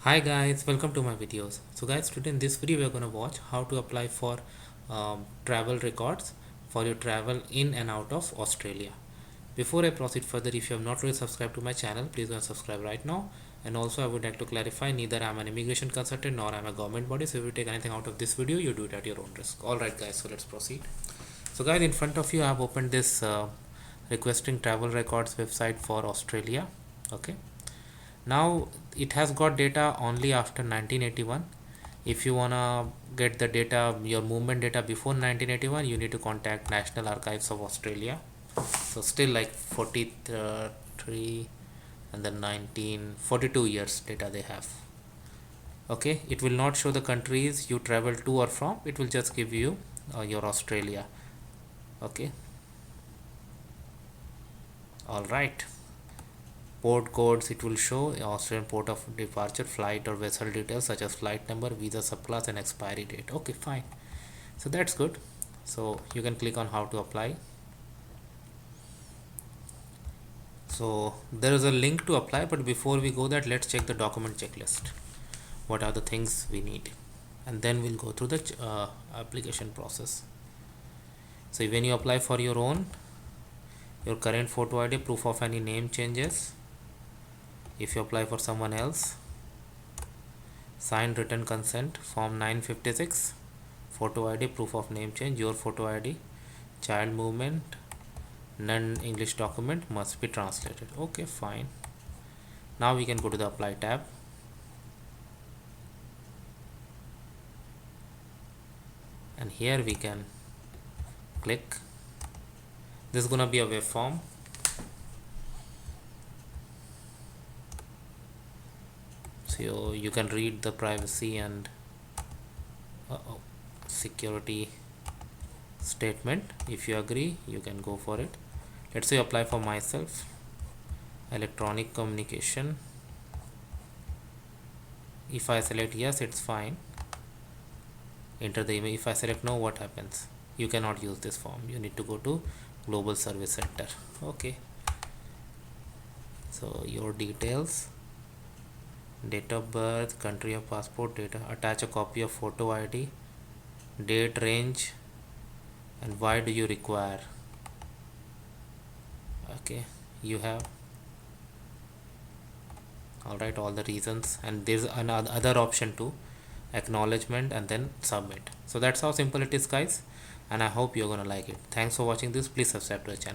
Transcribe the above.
Hi guys, welcome to my videos. So guys, today in this video we are going to watch how to apply for travel records for your travel in and out of Australia. Before I proceed further, if you have not already subscribed to my channel, please go and subscribe right now. And also I would like to clarify, neither I am an immigration consultant nor I am a government body. So if you take anything out of this video, you do it at your own risk. Alright guys, so let's proceed. So guys, in front of you I have opened this requesting travel records website for Australia. Okay. Now it has got data only after 1981. If you wanna get the data, your movement data before 1981, you need to contact National Archives of Australia. So still like 43 and then 1942 years data they have. Okay, it will not show the countries you travel to or from. It will just give you your Australia. Okay, all right. Port codes, it will show Australian port of departure, flight or vessel details such as flight number, visa subclass and expiry date. Okay, fine. So that's good. So you can click on how to apply. So there is a link to apply, but before we go that, let's check the document checklist. What are the things we need? And then we'll go through the application process. So when you apply for your own, your current photo ID, proof of any name changes. If you apply for someone else, signed written consent, form 956, photo ID, proof of name change, your photo ID, child movement, non-English document must be translated. Okay, fine. Now we can go to the apply tab. And here we can click. This is gonna be a web form. So you can read the privacy and security statement. If you agree, you can go for it. Let's say apply for myself, electronic communication. If I select yes, it's fine. Enter the email. If I select no, what happens? You cannot use this form. You need to go to Global Service Center. Okay, so your details, date of birth, country of passport, data, attach a copy of photo ID, date, range, and why do you require. Okay, you have all right, all the reasons, and there's another option too, acknowledgement and then submit. So that's how simple it is guys, and I hope you're gonna like it. Thanks for watching this. Please subscribe to the channel.